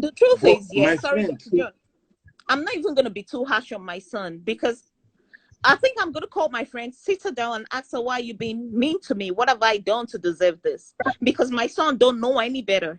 The truth But is, my yes, sorry, friend, Dr. John, I'm not even going to be too harsh on my son because I think I'm going to call my friend, sit her down and ask her why you being mean to me. What have I done to deserve this? Because my son don't know any better.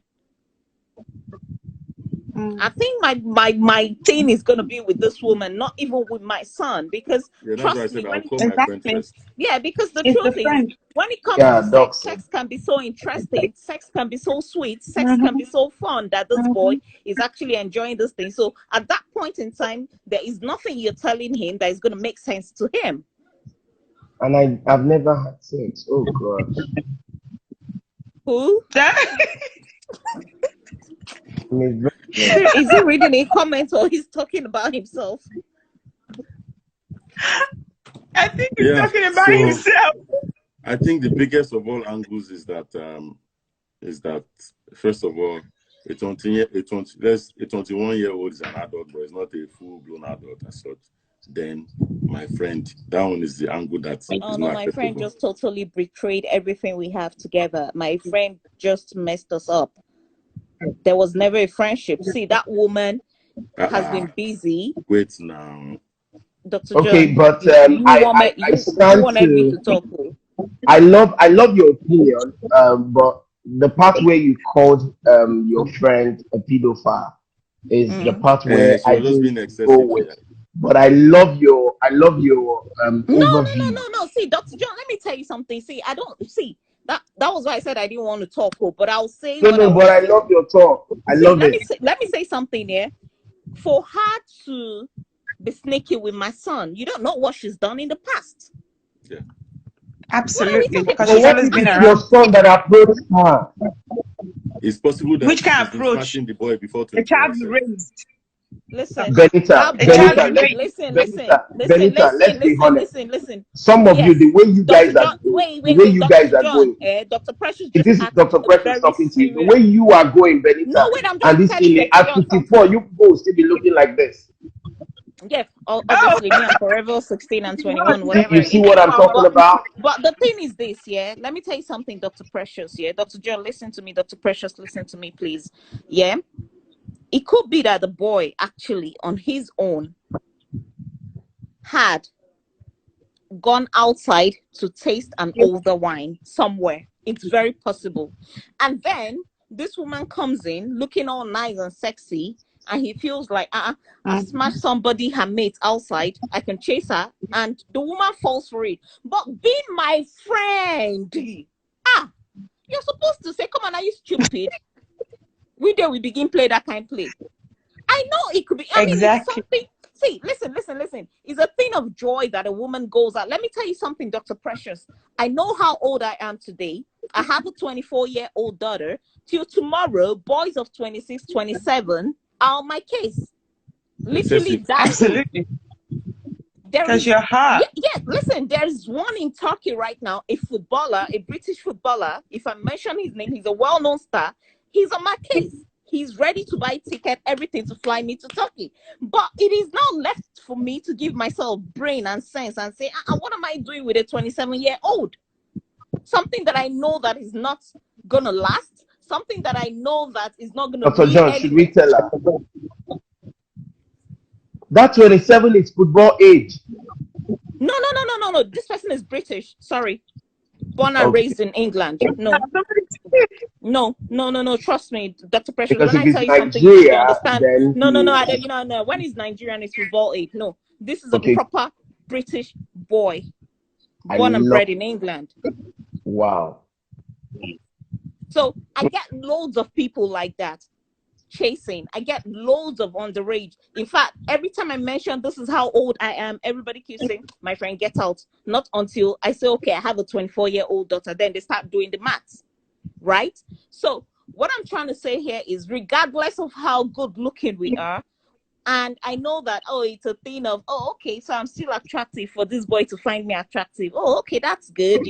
I think my thing is gonna be with this woman, not even with my son, because yeah, that's why I trust me, said I'll when it, call my friend Exactly. first. yeah, because the It's the truth is, friend. when it comes Yeah, to sex, Doc. sex can be so interesting, sex can be so sweet, sex can Mm-hmm. be so fun that this boy Mm-hmm. is actually enjoying this thing. So at that point in time, there is nothing you're telling him that is gonna make sense to him. And I've never had sex. Oh gosh. Who I mean, is he? Is he reading a comment or he's talking about himself? I think he's Yeah. talking about So himself. I think the biggest of all angles is that first of all, a 21-year-old is an adult, but it's not a full-blown adult as such. Then my friend, that one is the angle that Oh is no, not my friend acceptable. just totally betrayed everything we have together. My friend just messed us up. There was never a friendship. See, that woman has been busy. Wait now. Dr. okay, John, but I you stand wanted me to to. talk. Oh. I love your opinion. But the part where you called your friend a pedophile is the Mm. part where She I was just didn't being go excessive with. here. But I love your No, no, no, overview. no, no. See, Dr. John, let me tell you something. See, I don't see that was why I said I didn't want to talk. Oh, but I'll say No, what I no, will but I say. love your talk. I See, love it. let me say something here. For her to be sneaky with my son, you don't know what she's done in the past. Yeah. What are we Absolutely, talking? because But she's what always if been it's your around. son that approached her? It's possible that Which kind she's of been approach? smashing the boy before A child 21 you self. raised. Listen, Benita, that A boy, child Benita, you let's raised. Benita, let's be honest. listen. Some of you, Yes, the way you Dr. guys are John, going, the way you Dr. guys are John, going. Dr. Precious If just this is asked Dr. a Precious very talking to you, the serious. way you are going, No, Benita, wait, I'm and just this telling Ile Dr. at John 54, something. you people will still be looking like this. Yeah, Oh, obviously, me, I'm forever 16 and wow, 21, You, whatever you it see is. what I'm talking But about? the thing is this, yeah. Let me tell you something, Dr. Precious. Yeah, Dr. John, listen to me. Dr. Precious, listen to me, please. Yeah, it could be that the boy actually, on his own, had gone outside to taste an older wine somewhere. It's very possible. And then this woman comes in looking all nice and sexy, and he feels like, I smashed somebody, her mate outside. I can chase her. And the woman falls for it. But being my friend, you're supposed to say, come on, are you stupid? We begin play that kind of play. I know it could be. I mean, it's exactly. something. See, listen. It's a thing of joy that a woman goes out. Let me tell you something, Dr. Precious. I know how old I am today. I have a 24-year-old daughter. Till tomorrow, boys of 26, 27 are on my case. Literally Excessive. that soon. Absolutely. There Because is, you're hot. yeah. Listen, there is one in Turkey right now, a footballer, a British footballer. If I mention his name, he's a well-known star. He's on my case. He's ready to buy ticket, everything to fly me to Turkey. But it is now left for me to give myself brain and sense and say, what am I doing with a 27-year-old? Something that I know that is not gonna last. Something that I know that is not gonna Dr. lead John, should we anywhere. tell her? That 27 is football age. No. This person is British. Sorry. Born and Okay. raised in England. No. No. Trust me, Dr. Precious. Because When if I tell it's you something, you should Nigeria, understand. then No. I he's don't. No. When he's Nigerian, it's football age. No, this is a okay. proper British boy, I born and love. bred in England. Wow. So I get loads of people like that chasing. I get loads of underage. In fact, every time I mention this is how old I am, everybody keeps saying, "My friend, get out." Not until I say, "Okay, I have a 24-year-old daughter." Then they start doing the maths. Right? So what I'm trying to say here is regardless of how good looking we are, and I know that, it's a thing of, okay, so I'm still attractive for this boy to find me attractive. Okay, that's good.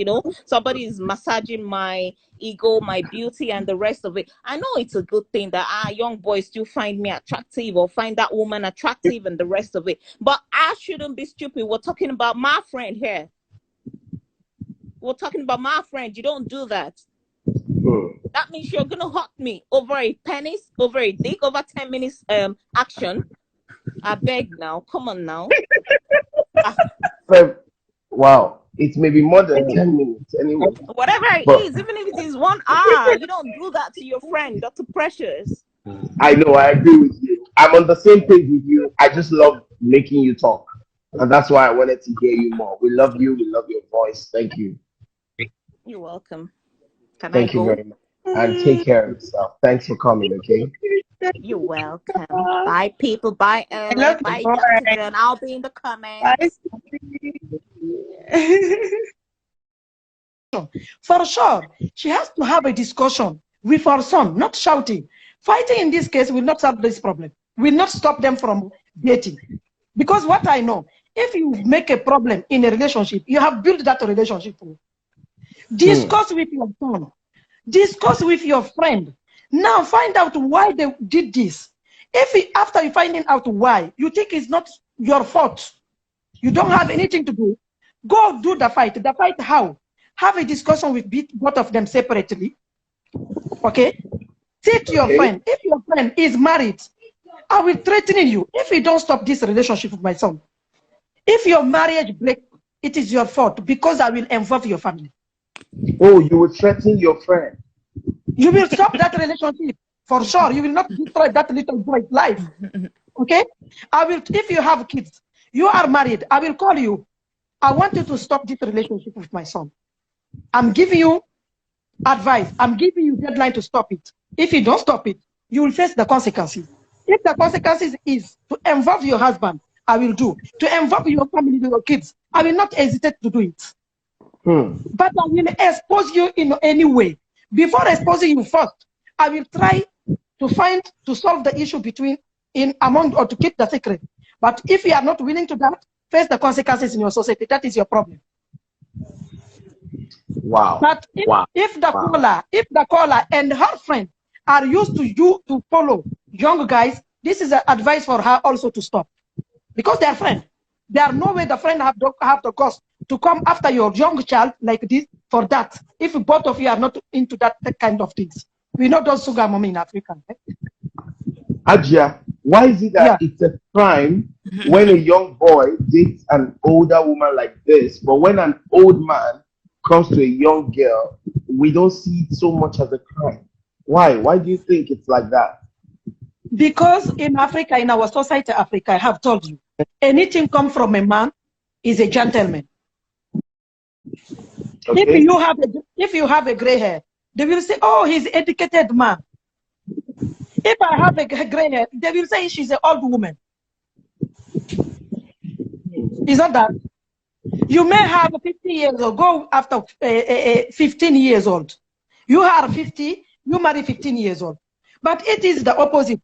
Somebody is massaging my ego, my beauty, and the rest of it. I know it's a good thing that young boys still find me attractive or find that woman attractive and the rest of it. But I shouldn't be stupid. We're talking about my friend here. We're talking about my friend. You don't do that. That means you're gonna hurt me over a penis, over a dick, over 10 minutes action. I beg now. Come on now. Wow. It may be more than 10 minutes anyway. Whatever it But is, even if it is 1 hour, you don't do that to your friend, Dr. Precious. I know, I agree with you. I'm on the same page with you. I just love making you talk. And that's why I wanted to hear you more. We love you. We love your voice. Thank you. You're welcome. Can Thank I you go? very much. And take care of yourself. Thanks for coming, okay? You're welcome. Bye, people. Bye, I love the bye, boy. Dr. John. I'll be in the comments. For sure, she has to have a discussion with her son, not shouting. Fighting in this case will not solve this problem, will not stop them from dating. Because what I know, if you make a problem in a relationship, you have built that relationship. Discuss with your son, discuss with your friend. Now find out why they did this. After you finding out why, you think it's not your fault, you don't have anything to do, go do the fight. The fight how? Have a discussion with both of them separately. Okay? Say to your friend, if your friend is married, I will threaten you if you don't stop this relationship with my son. If your marriage breaks, it is your fault because I will involve your family. Oh, you will threaten your friend. You will stop that relationship for sure. You will not destroy that little boy's life. Okay? I will. If you have kids, you are married, I will call you. I want you to stop this relationship with my son. I'm giving you advice. I'm giving you deadline to stop it. If you don't stop it, you will face the consequences. If the consequences is to involve your husband, I will do. To involve your family, your kids, I will not hesitate to do it. But I will expose you in any way. Before exposing you first, I will try to solve the issue among or to keep the secret. But if you are not willing to that, face the consequences in your society. That is your problem. Wow. But if the caller and her friend are used to you to follow young guys, this is an advice for her also to stop. Because they are friends. There are no way the friend have the cost to come after your young child like this for that. If both of you are not into that kind of things. We know those sugar mommy in Africa. Right? Ajia, why is it that it's a crime when a young boy dates an older woman like this, but when an old man comes to a young girl, we don't see it so much as a crime? Why? Why do you think it's like that? Because in Africa, in our society, Africa, I have told you, anything come from a man is a gentleman. Okay. If you have a gray hair, they will say, oh, he's an educated man. If I have a gray hair, they will say she's an old woman. Is not that? You may have 50 years old, go after 15 years old. You are 50, you marry 15 years old. But it is the opposite.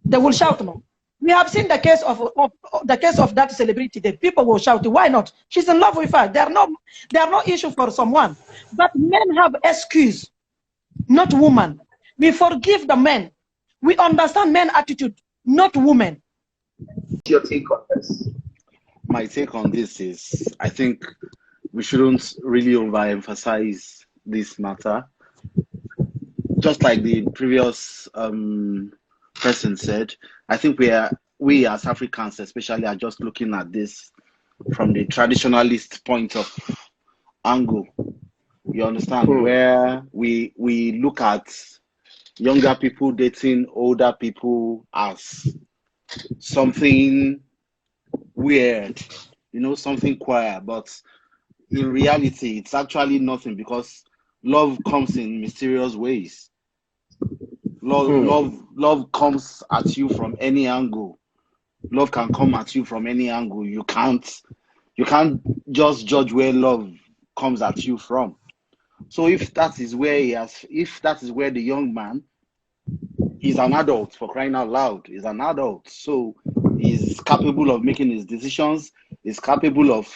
They will shout no. We have seen the case of that celebrity that people will shout. Why not? She's in love with her. There are no issue for someone. But men have excuse, not women. We forgive the men. We understand men attitude, not women. What's your take on this? My take on this is, I think we shouldn't really overemphasize this matter. Just like the previous person said, I think we as Africans especially are just looking at this from the traditionalist point of angle. You understand? Where we look at younger people dating older people as something weird, something queer, but in reality it's actually nothing, because love comes in mysterious ways. Love comes at you from any angle. Love can come at you from any angle. You can't just judge where love comes at you from. So if that is where the young man is an adult, for crying out loud, he's an adult. So he's capable of making his decisions, he's capable of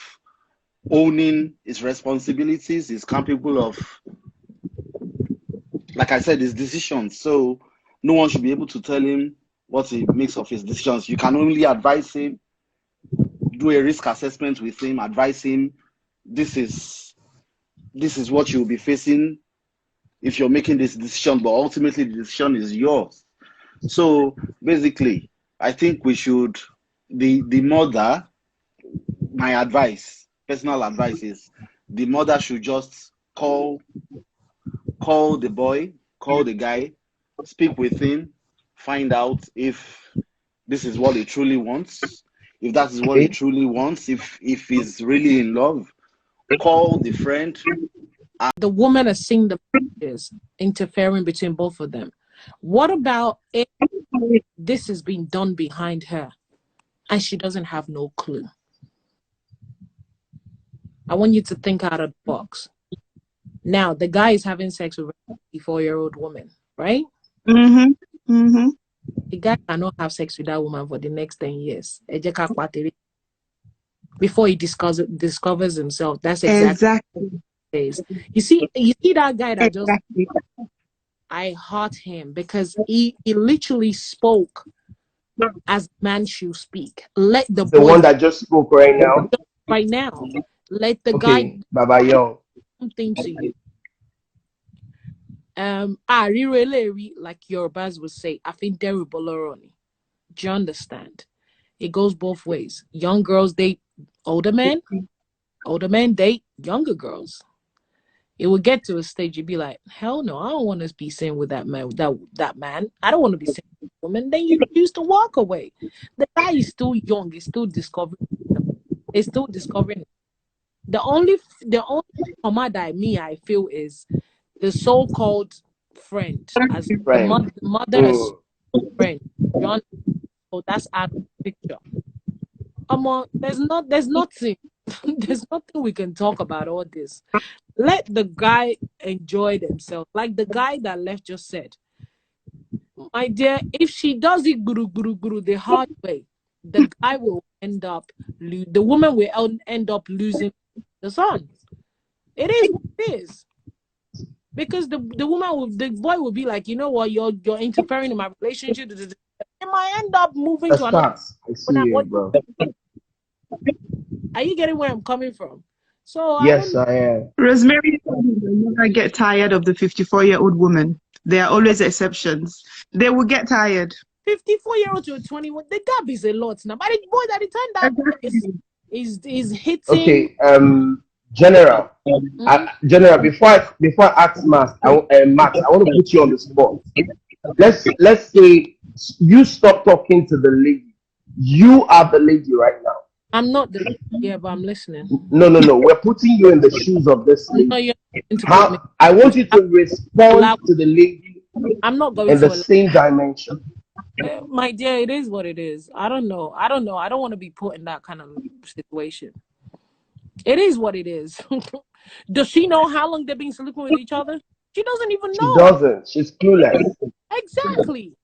owning his responsibilities, he's capable of, like I said, his decisions. So no one should be able to tell him what he makes of his decisions. You can only advise him, do a risk assessment with him, advise him, this is what you'll be facing. if you're making this decision, but ultimately the decision is yours. So basically, I think we should, the mother, my advice, personal advice is the mother should just call the boy, call the guy, speak with him, find out if this is what he truly wants. If that is what he truly wants, if he's really in love, call the friend. The woman has seen the is interfering between both of them. What about if this is being done behind her and she doesn't have no clue? I want you to think out of the box. Now, the guy is having sex with a 54-year-old woman, right? Mm-hmm. Mm-hmm. The guy cannot have sex with that woman for the next 10 years. Before he discovers himself. That's exactly what it is. You see that guy that just, I hurt him because he literally spoke as man should speak. Let the one that just spoke right now. Right now. Let the guy Baba Yo something to you. Like Yorubas would say, I think Deriboloroni. Do you understand? It goes both ways. Young girls date older men date younger girls. It will get to a stage you'd be like, hell no, I don't want to be seen with that man. That man, I don't want to be seen with a woman. Then you choose to walk away. The guy is still young. He's still discovering. The only trauma that I feel is the so-called friend, as the mother has friend. So that's out of the picture. There's nothing. There's nothing we can talk about all this. Let the guy enjoy themselves. Like the guy that left just said, my dear, if she does it guru the hard way, the guy will end up, the woman will end up losing the son. It is what it is. Because the boy will be like, you know what, you're interfering in my relationship. It might end up moving to another. I see you, bro. Are you getting where I'm coming from? So yes, I am. Rosemary will never get tired of the 54-year-old woman. There are always exceptions. They will get tired. 54-year-old to a 21, the gap is a lot now. But the boy that turned out is hitting. Okay, General. General, before I ask Max, I want to put you on the spot. Let's say you stop talking to the lady. You are the lady right now. I'm not the lady, but I'm listening. No. We're putting you in the shoes of this lady. I want you to respond to the lady. I'm not going in the same dimension. My dear, it is what it is. I don't know. I don't want to be put in that kind of situation. It is what it is. Does she know how long they've been sleeping with each other? She doesn't even know. She doesn't. She's clueless. Exactly.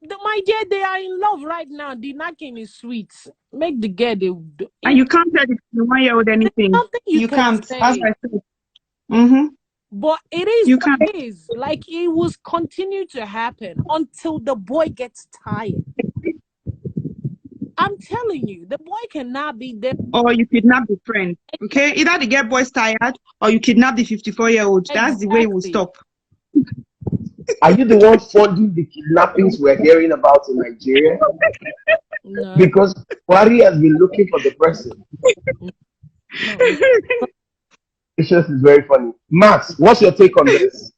My dear, they are in love right now. The knocking is sweet. Make the girl. And you can't tell the 21-year-old anything. You can't. As I said. Mm-hmm. But it is what it is. Like, it will continue to happen until the boy gets tired. I'm telling you, the boy cannot be there. Or you kidnap the friend. Okay? Either the girl boy's tired or you kidnap the 54-year-old. Exactly. That's the way it will stop. Are you the one funding the kidnappings we're hearing about in Nigeria? No. Because Kwari has been looking for the person. No. It's just very funny. Max, what's your take on this?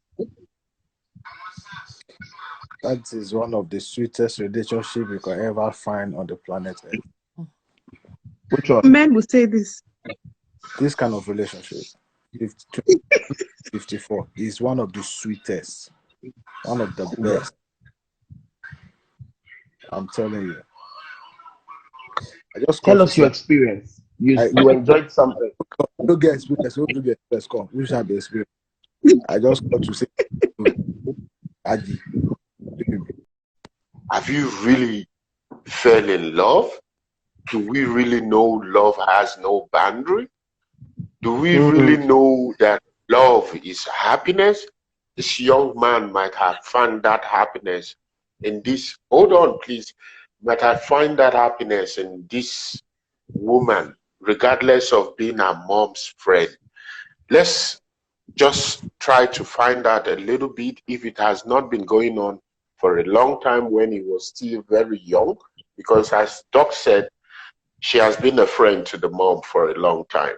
That is one of the sweetest relationships you can ever find on the planet Earth. Which one? Men will say this. This kind of relationship, 54, is one of the sweetest, one of the best. I'm telling you. Tell us your experience. You enjoyed something. Don't get experience. Don't get experience. Come, we shall be experience. I just got to say, Adi, have you really fell in love? Do we really know love has no boundary? Do we really know that love is happiness? This young man might have found that happiness in this. Hold on, please. Might have found that happiness in this woman, regardless of being her mom's friend. Let's just try to find out a little bit if it has not been going on for a long time when he was still very young, because as Doc said, she has been a friend to the mom for a long time.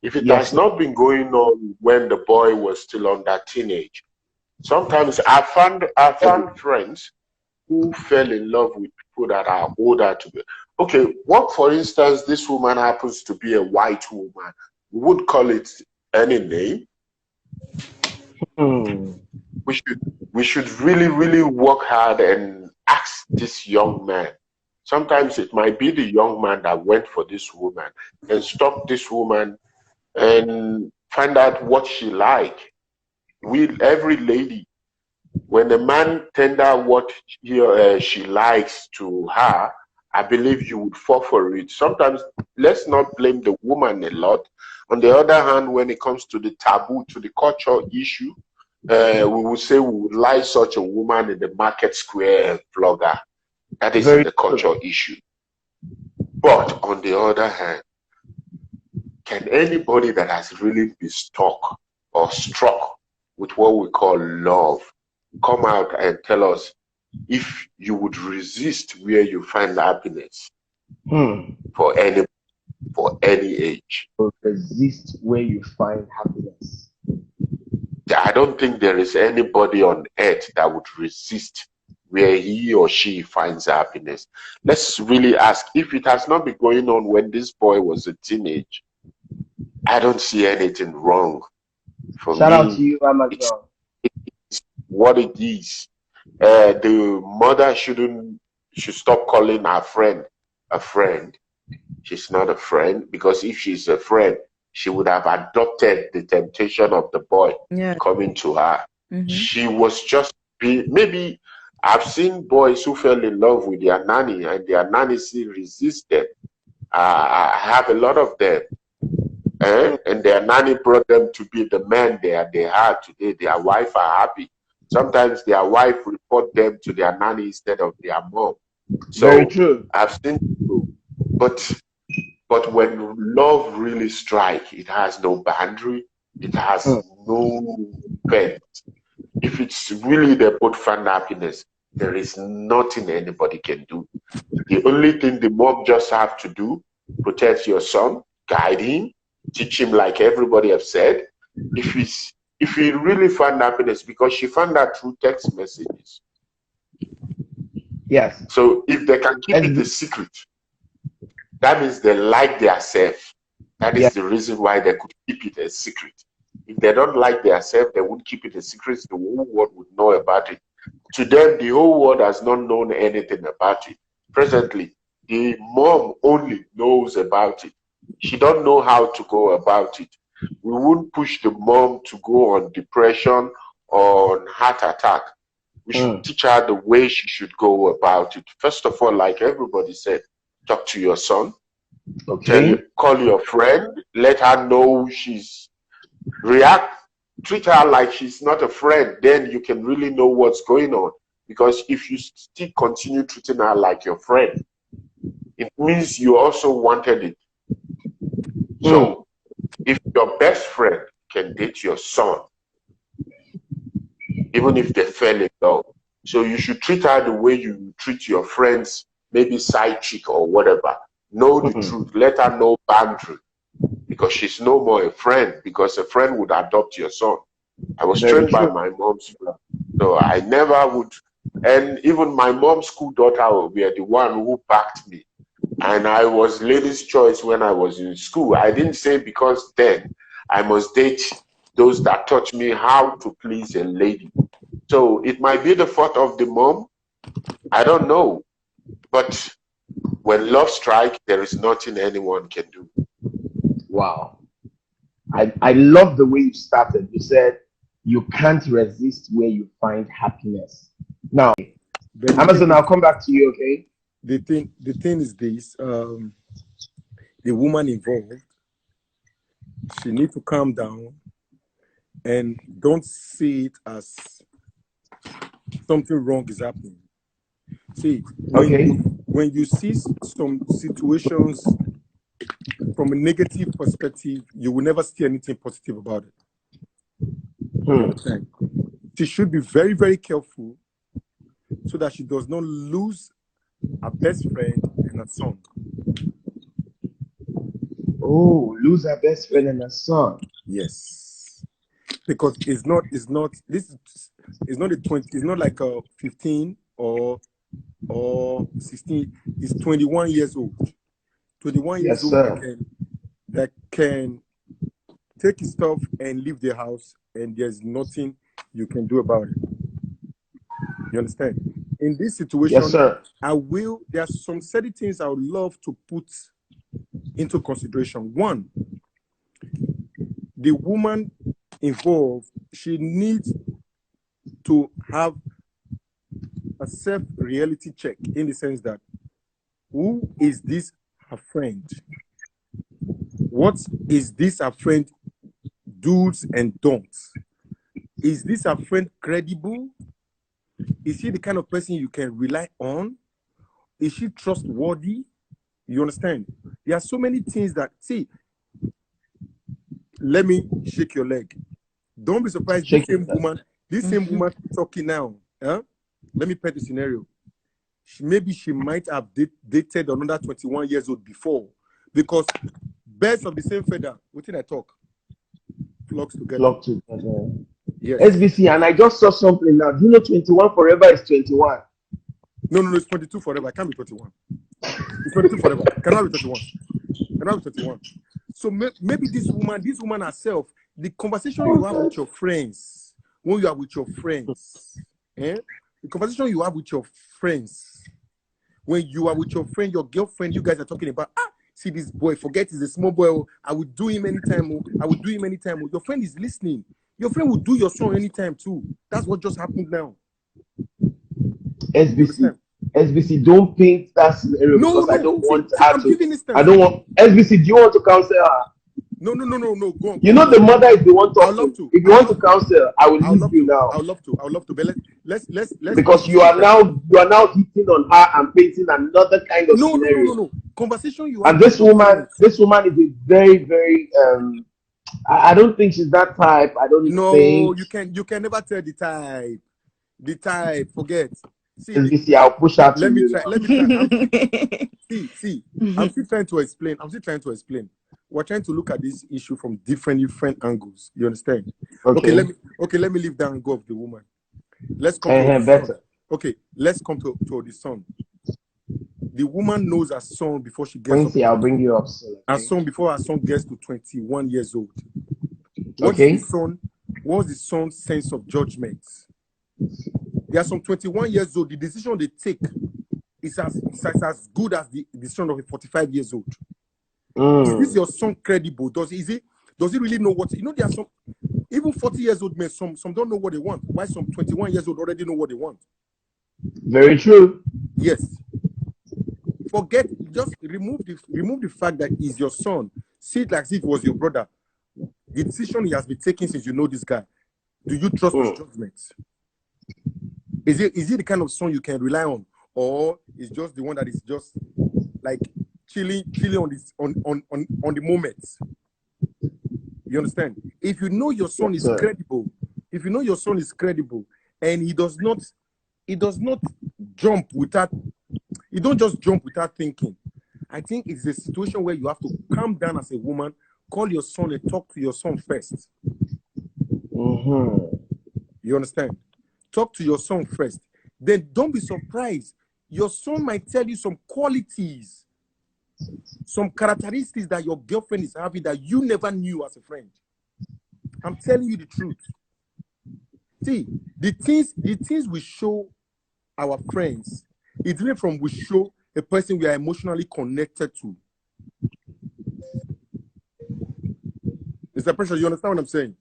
If it has not been going on when the boy was still under teenage, sometimes I found friends who fell in love with people that are older to me. Okay, what for instance, this woman happens to be a white woman. We would call it any name. We should really, really work hard and ask this young man. Sometimes it might be the young man that went for this woman and stop this woman and find out what she like. Every lady, when a man tender what she likes to her, I believe you would fall for it. Sometimes let's not blame the woman a lot. On the other hand, when it comes to the taboo, to the culture issue, we would say we would like such a woman in the market square and flog her. That is the culture issue. But on the other hand, can anybody that has really been stuck or struck with what we call love come out and tell us if you would resist where you find happiness for any age? Resist where you find happiness. I don't think there is anybody on earth that would resist where he or she finds happiness. Let's really ask, if it has not been going on when this boy was a teenage, I don't see anything wrong. For Shout me, out to you, Amazon. It's what it is. The mother should stop calling her friend a friend. She's not a friend, because if she's a friend, she would have adopted the temptation of the boy coming to her. She was just maybe I've seen boys who fell in love with their nanny and their nanny still resisted. I have a lot of them. And their nanny brought them to be the men they are today. Their wife are happy. Sometimes their wife report them to their nanny instead of their mom. So very true. I've seen people, but when love really strikes, it has no boundary. It has no bend. If it's really they both find happiness, there is nothing anybody can do. The only thing the mom just have to do, protect your son, guide him, teach him like everybody have said. If he really find happiness, because she found that through text messages. Yes. So if they can keep it a secret, that means they like their self. That is the reason why they could keep it a secret. If they don't like their self, they would keep it a secret. The whole world would know about it. To them, the whole world has not known anything about it. Presently, the mom only knows about it. She don't know how to go about it. We wouldn't push the mom to go on depression or on heart attack. We should teach her the way she should go about it. First of all, like everybody said, talk to your son. Okay. Call your friend. Let her know she's react. Treat her like she's not a friend. Then you can really know what's going on. Because if you still continue treating her like your friend, it means you also wanted it. So if your best friend can date your son, even if they fell in love, so you should treat her the way you treat your friends, maybe side chick or whatever. Know the truth. Let her know boundary, because she's no more a friend, because a friend would adopt your son. I was trained by my mom's friend, so I never would. And even my mom's school daughter were the one who backed me. And I was ladies' choice when I was in school. I didn't say because then I must date those that taught me how to please a lady. So it might be the fault of the mom. I don't know. But when love strikes, there is nothing anyone can do. Wow. I love the way you started. You said you can't resist where you find happiness. Now, Amazon, I'll come back to you, okay? The thing is this, the woman involved, she needs to calm down and don't see it as something wrong is happening. See, when you see some situations from a negative perspective, you will never see anything positive about it. You understand? She should be very, very careful so that she does not lose her best friend and her son. Oh, lose her best friend and her son. Yes, because it's not a 20. It's not like a 15 or 16. It's 21 years old. 21 years Yes, old sir. that can take his stuff and leave the house, and there's nothing you can do about it. You understand? In this situation, Yes, sir. there are some certain things I would love to put into consideration. One, the woman involved, she needs to have a self-reality check in the sense that, who is this her friend? What is this her friend do's and don'ts? Is this her friend credible? Is she the kind of person you can rely on? Is she trustworthy? You understand? There are so many things that, see, let me shake your leg. Don't be surprised. This same woman talking now. Let me paint the scenario. Maybe she might have dated another 21 years old before, because birds of the same feather, what did I talk? Flocks together. Yes. SBC, and I just saw something now. Do you know 21 forever is 21? No, it's 22 forever. It can't be 21. It's 22 forever. Cannot be 21. Cannot be 21. So maybe this woman herself, the conversation you have with your friends, when you are with your friends, the conversation you have with your friends, when you are with your friend, your girlfriend, you guys are talking about, see this boy, forget he's a small boy, I will do him anytime, I will do him anytime. Your friend is listening. Your friend will do your son anytime too. That's what just happened now. SBC, don't paint that scenario because I don't want her to. I don't want SBC. Do you want to counsel her? No. Go on. You know the mother is the one talking. If you want to counsel, I will leave you now. I would love to. But let's because you are now hitting on her and painting another kind of scenario. No. Conversation you have. And this woman is a very, very I don't think she's that type. I don't think. You can never tell the type. The type, forget. See, I'll push her. Let me try. See. I'm still trying to explain. We're trying to look at this issue from different angles. You understand? Okay. Let me leave that and go of the woman. Let's come to the son. Okay, let's come to the son. The woman knows her son before she gets. Quincy, I'll bring you up. Her son before her son gets to 21 years old. What's the son's sense of judgment? There are some 21 years old. The decision they take is as good as the decision of a 45 years old. Is this your son credible? Does he really know what? There are some, even 40 years old men, some don't know what they want. Why some 21 years old already know what they want? Very true. Yes. Just remove the fact that he's your son. See it like if it was your brother. The decision he has been taking since you know this guy. Do you trust his judgment? Is he the kind of son you can rely on, or is just the one that is just like chilling on the moment? You understand? If you know your son is credible, and he does not jump without, you don't just jump without thinking. I think it's a situation where you have to calm down as a woman, call your son and talk to your son first. You understand? Talk to your son first. Then don't be surprised. Your son might tell you some qualities, some characteristics that your girlfriend is having that you never knew as a friend. I'm telling you the truth. See, the things we show our friends, it's different from we show a person we are emotionally connected to. Mr. Pressure, you understand what I'm saying?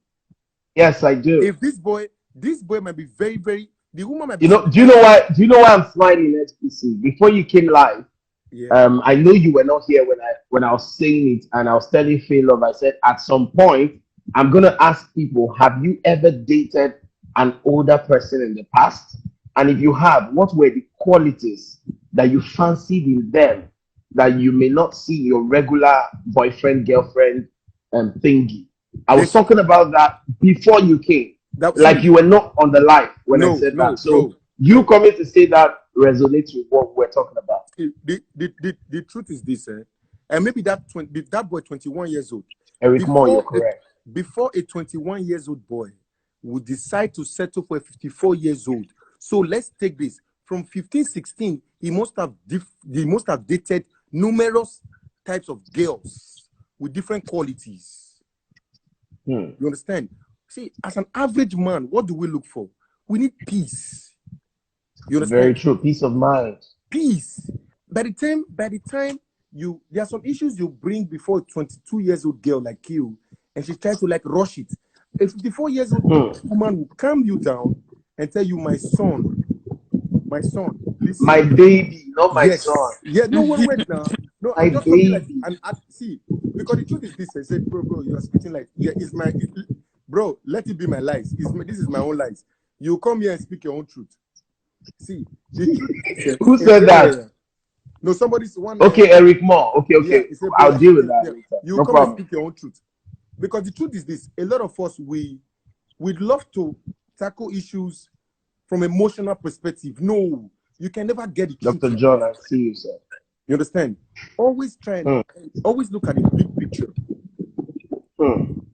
Yes, I do. If this boy might be very, very, the woman might be. Do you know why I'm smiling, SPC? Before you came live, I know you were not here when I was saying it, and I was telling Phil Love, I said at some point I'm gonna ask people, have you ever dated an older person in the past? And if you have, what were the qualities that you fancied in them that you may not see your regular boyfriend, girlfriend thingy? I was talking about that before you came. That Like you were not on the line when I no, said no, that. So no. you coming to say that resonates with what we're talking about. The truth is this, and maybe that boy 21 years old. Eric Moore, you're correct. Before a 21 years old boy would decide to settle for a 54 years old. So let's take this from 15, 16. He must have dated numerous types of girls with different qualities. You understand? See, as an average man, what do we look for? We need peace. You understand? Very true. Peace of mind. Peace. By the time there are some issues you bring before a 22 years old girl like you, and she tries to like rush it. A 54 years old woman will calm you down and tell you, my son, listen. My baby, not my son. Yeah, no, wait now. No, My I'm just baby. talking like, and see, because the truth is this. I said, bro, you are speaking like, yeah, bro, let it be my lies. This is my own lies. You come here and speak your own truth. See, the truth is, Who said that? No, somebody's one. Okay, Eric Moore. Okay. Yeah, I'll deal with that later. You No come problem. and speak your own truth. Because the truth is this: a lot of us we'd love to tackle issues from emotional perspective. No, you can never get it. Dr. John, I see you, sir. You understand? Always try and always look at the big picture.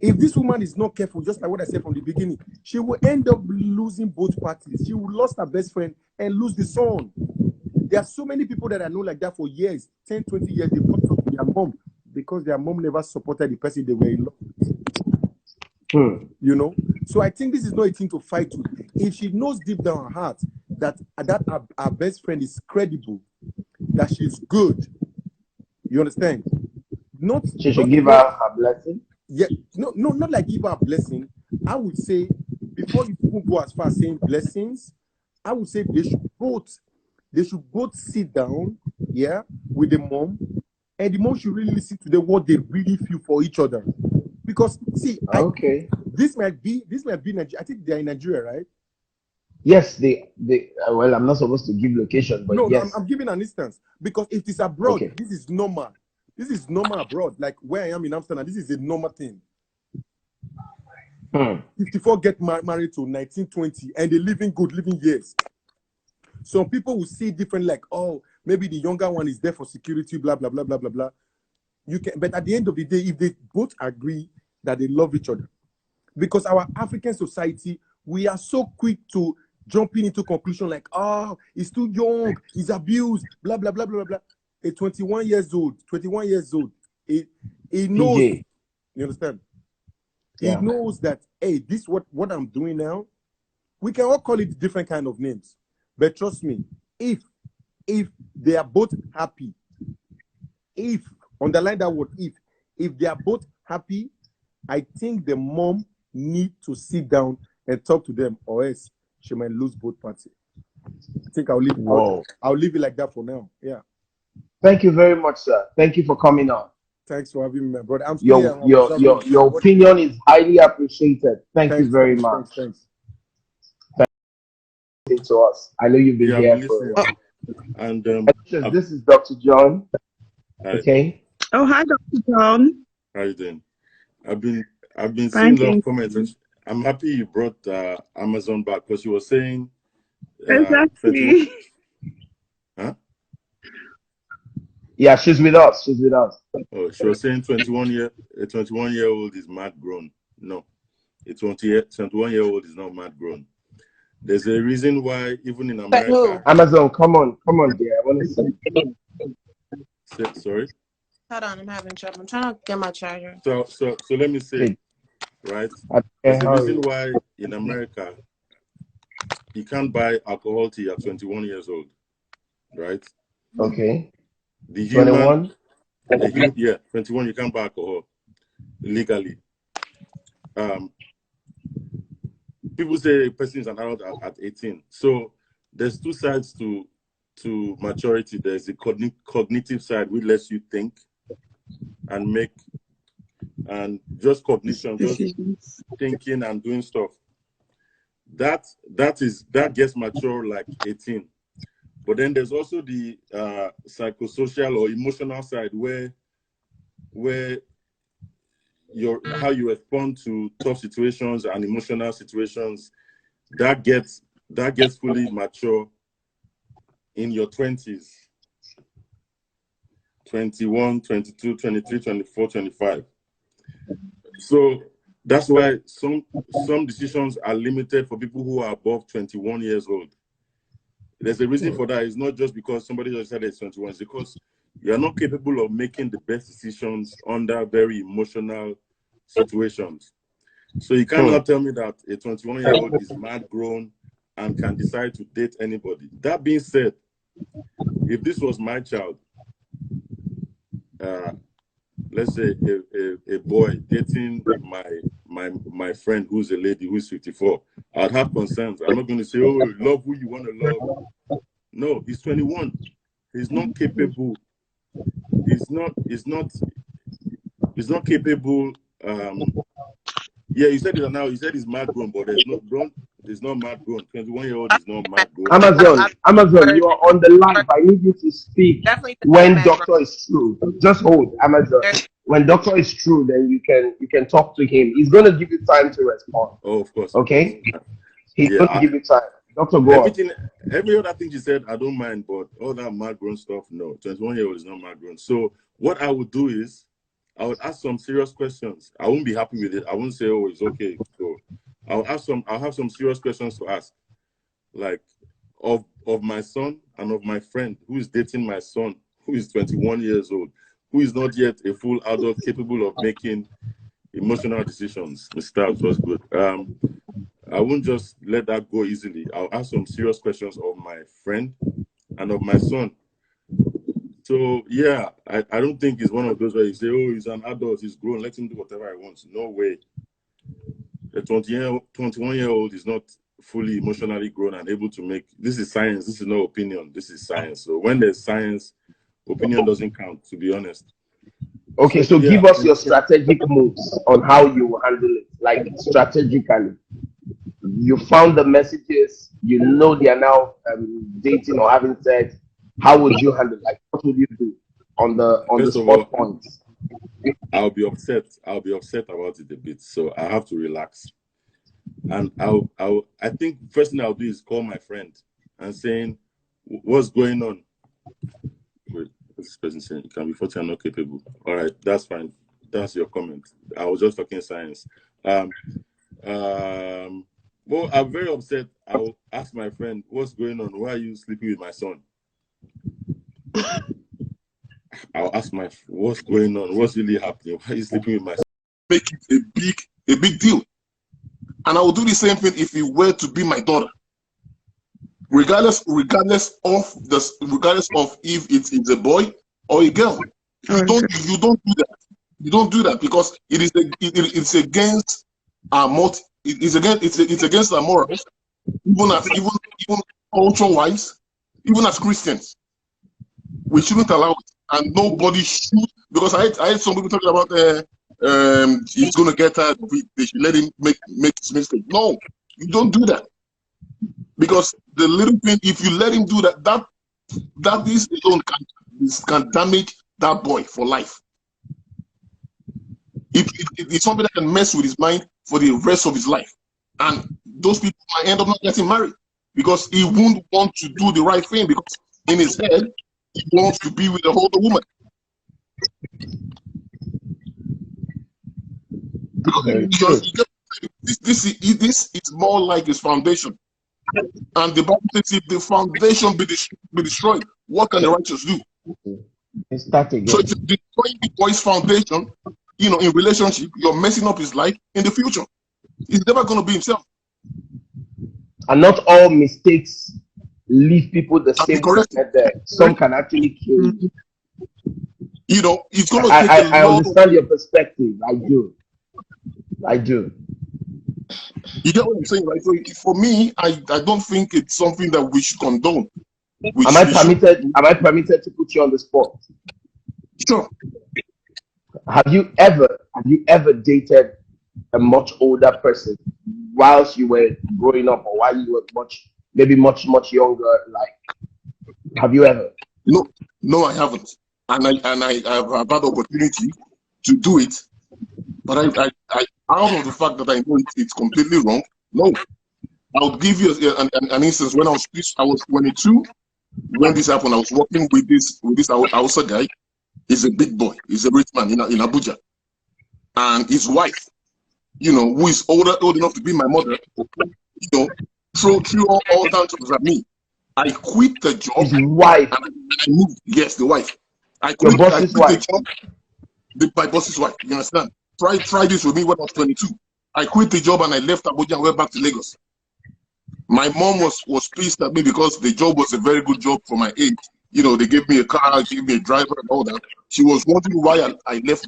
If this woman is not careful, just like what I said from the beginning, she will end up losing both parties. She will lose her best friend and lose the son. There are so many people that I know like that for years, 10, 20 years. They fought with their mom because their mom never supported the person they were in love with. You know? So I think this is not a thing to fight with. If she knows deep down her heart that her best friend is credible, that she's good, you understand? She should give her a blessing. Yeah, no, not like give her a blessing. I would say, before you go as far as saying blessings, I would say they should both sit down, yeah, with the mom, and the mom should really listen to them what they really feel for each other. Because see, this might be Nigeria. I think they're in Nigeria, right? Yes, they well, I'm not supposed to give location, but no, yes. I'm giving an instance because if it's abroad, this is normal. This is normal abroad. Like where I am in Amsterdam, this is a normal thing. 54 get married to 1920 and they living good, living years. Some people will see different, like, oh, maybe the younger one is there for security, blah, blah, blah, blah, blah, blah. But at the end of the day, if they both agree that they love each other, because our African society, we are so quick to jumping into conclusion like, oh, he's too young, he's abused, blah, blah, blah, blah, blah. A 21 years old, he knows, PJ. You understand? Yeah. He knows that, hey, this what I'm doing now, we can all call it different kind of names. But trust me, if they are both happy, underline that word, if they are both happy, I think the mom need to sit down and talk to them, or else she might lose both parties. I think I'll leave it like that for now. Yeah. Thank you very much, sir. Thank you for coming on. Thanks for having me, my brother. Your opinion is highly appreciated. Thanks you very much. Thanks. To us. I know you've been here for a while. And this is Dr. John. Hi. Okay. Oh, hi, Dr. John. How you doing? I've been seeing a lot of comments. I'm happy you brought Amazon back because you were saying exactly. Huh? Yeah, she's with us. Oh, she was saying a 21-year-old is mad grown. No, a 21-year-old is not mad grown. There's a reason why even in America. Amazon, come on, dear. I want to say. Sorry. Hold on, I'm having trouble. I'm trying to get my charger. So let me say, right? There's a reason why in America you can't buy alcohol till you're 21 years old, right? Okay. The human, 21? Yeah, 21. You can't buy alcohol legally. People say a person is an adult at 18. So there's two sides to maturity. There's the cognitive side, which lets you think and make, and just cognition, just thinking and doing stuff. That gets mature like 18. But then there's also the psychosocial or emotional side where how you respond to tough situations and emotional situations, that gets fully mature in your 20s. 21, 22, 23, 24, 25. So that's why some decisions are limited for people who are above 21 years old. There's a reason for that. It's not just because somebody just said it's 21. It's because you are not capable of making the best decisions under very emotional situations. So you cannot tell me that a 21-year-old is mad grown and can decide to date anybody. That being said, if this was my child, let's say a boy dating my friend who's a lady who's 54, I'd have concerns. I'm not going to say, oh, love who you want to love. No, he's 21. He's not capable. He's not capable. Yeah, you said it now. You said he's mad grown, but there's no grown. It's not mad grown. 21-year-old is not mad grown. Amazon, you are on the line. I need you to speak when Doctor is true. Just hold, Amazon. When Doctor is true, then you can talk to him. He's going to give you time to respond. Oh, of course. Okay? He's going to give you time. Doctor, go on. Every other thing you said, I don't mind, but all that mad grown stuff, no. 21-year-old is not mad grown. So what I would do is I would ask some serious questions. I won't be happy with it. I won't say, oh, it's okay. So I'll have some serious questions to ask, like of my son and of my friend who is dating my son, who is 21 years old, who is not yet a full adult capable of making emotional decisions. Mr. It was good. I won't just let that go easily. I'll ask some serious questions of my friend and of my son. So yeah, I don't think it's one of those where you say, oh, he's an adult, he's grown, let him do whatever he wants. No way. A 21-year-old is not fully emotionally grown and able to make. This is science. This is no opinion. This is science. So when there's science, opinion doesn't count, to be honest. Okay, so give us your strategic moves on how you will handle it, like strategically. You found the messages, you know they are now dating or having sex. How would you handle it? Like, what would you do on the spot points? I'll be upset. I'll be upset about it a bit. So I have to relax. And I think first thing I'll do is call my friend and saying, what's going on? Wait, what's this person saying? You can be 40 and not capable. All right, that's fine. That's your comment. I was just talking science. Well, I'm very upset. I'll ask my friend, what's going on? Why are you sleeping with my son? I'll ask my friend, what's going on? What's really happening? Why are you sleeping with my son? Make it a big deal. And I will do the same thing if he were to be my daughter. Regardless of if it's a boy or a girl. You don't do that. You don't do that because it's against our it's against our morals, even culture-wise, even as Christians. We shouldn't allow it, and nobody should, because I had some people talking about he's gonna get her, they should let him make his mistake. No, you don't do that. Because the little thing, if you let him do that is alone can damage that boy for life. It's something that can mess with his mind for the rest of his life. And those people might end up not getting married because he won't want to do the right thing, because in his head, he wants to be with the older woman. This is more like his foundation. And the Bible says if the foundation be destroyed, what can the righteous do? So if you're destroying the boy's foundation, in relationship, you're messing up his life in the future. He's never going to be himself. And not all mistakes leave people the same way. Some can actually kill you. It's going to take I understand your perspective. I do. You get what I'm saying, right? So for me, I don't think it's something that we should condone. Am I permitted to put you on the spot? Sure. Have you ever dated a much older person whilst you were growing up, or while you were much younger? Like, have you ever? No, I haven't. And I have had the opportunity to do it, But I out of the fact that I know it's completely wrong. No, I'll give you an instance. When I was 22 when this happened. I was working with this Hausa guy. He's a big boy. He's a rich man in Abuja, and his wife, who is old enough to be my mother, threw all tantrums at me. I quit the job. His wife. And I moved. Yes, the wife. I Your quit boss's wife. the job. My boss's wife. You understand? Try this with me when I was 22. I quit the job and I left Abuja and went back to Lagos. My mom was pissed at me because the job was a very good job for my age. They gave me a car, gave me a driver and all that. She was wondering why I left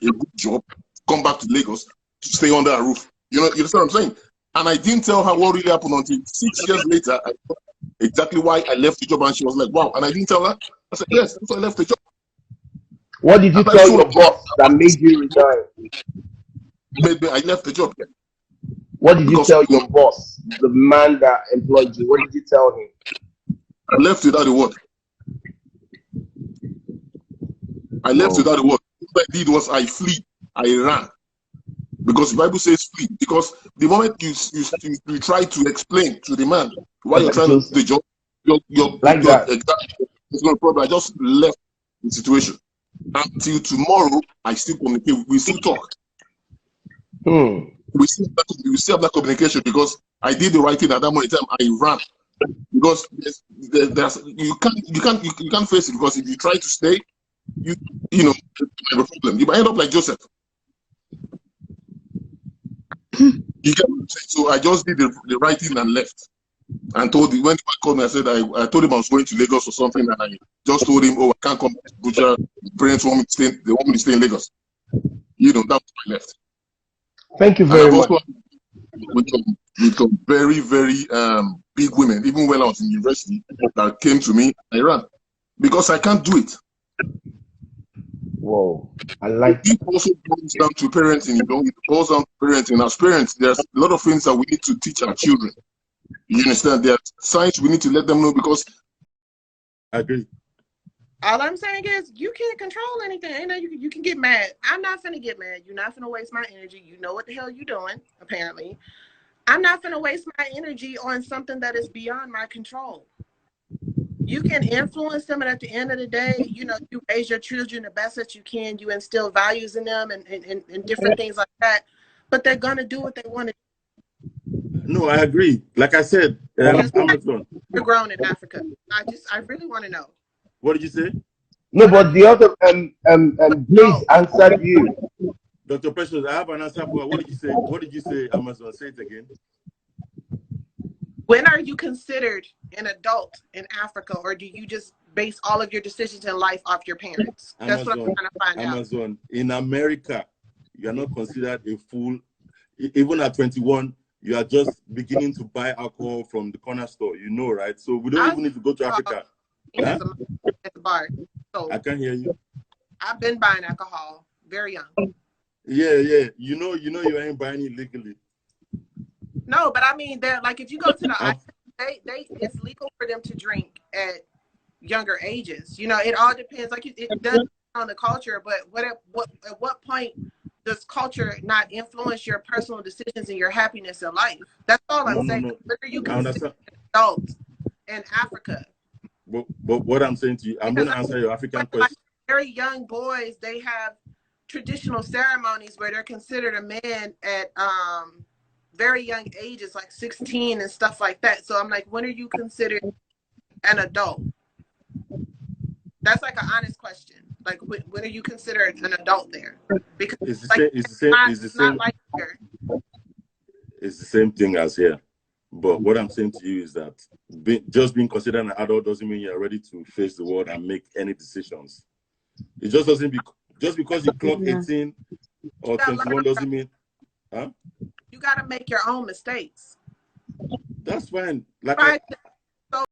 a good job, come back to Lagos to stay under a roof. You understand what I'm saying? And I didn't tell her what really happened until 6 years later. I told her exactly why I left the job, and she was like, "Wow!" And I didn't tell her. I said, "Yes, that's why I left the job." What did you tell your boss that made you resign? I left the job. Yeah. What did you tell your boss, the man that employed you? What did you tell him? I left without a word. I left without a word. What I did was I flee. I ran. Because the Bible says flee. Because the moment you try to explain to the man why you're trying to do the job, it's no problem. I just left the situation. Until tomorrow, I still communicate. We still talk. We still have that communication because I did the right thing at that moment in time. I ran because you can't face it, because if you try to stay, you have a problem. You might end up like Joseph. So I just did the right thing and left. And told him, when he called me, I said I told him I was going to Lagos or something, and I just told him, "Oh, I can't come to Abuja. Parents want me to stay. They want me to stay in Lagos." That's why I left. Thank you very much. With some very, very big women, even when I was in university, that came to me, I ran because I can't do it. Whoa, I like it. Also boils down to parenting. It boils down to parenting. As parents, there's a lot of things that we need to teach our children. You understand? There are signs we need to let them know, because I agree. All I'm saying is you can't control anything. You can get mad. I'm not finna get mad. You're not finna waste my energy. You know what the hell you're doing, apparently. I'm not finna waste my energy on something that is beyond my control. You can influence them, and at the end of the day, you raise your children the best that you can. You instill values in them and different things like that. But they're gonna do what they want to do. No, I agree. Like I said, Amazon. You're grown in Africa. I really want to know. What did you say? No, but the other Blaze answered you. Dr. Precious, I have an answer for her. What did you say? What did you say, Amazon? Say it again. When are you considered an adult in Africa, or do you just base all of your decisions in life off your parents? That's what I'm trying to find out. Amazon, in America, you are not considered a fool. Even at 21, you are just beginning to buy alcohol from the corner store, right? So we don't even need to go to Africa. At the bar. So I can't hear you. I've been buying alcohol very young. Yeah. You ain't buying it legally. No, but I mean, they're like, if you go to the it's legal for them to drink at younger ages. It all depends. Like it does depend on the culture, but at what point does culture not influence your personal decisions and your happiness in life? That's all I'm saying. Whether you consider adults in Africa. But what I'm saying to you, I'm going to answer your African question. Like very young boys, they have traditional ceremonies where they're considered a man at very young ages, like 16 and stuff like that. So I'm like, when are you considered an adult? That's like an honest question. Like, when are you considered an adult there? Because it's the same thing as here. But what I'm saying to you is that just being considered an adult doesn't mean you're ready to face the world and make any decisions. It just doesn't just because you clock 18 or 21 doesn't mean, You got to make your own mistakes. That's fine. Like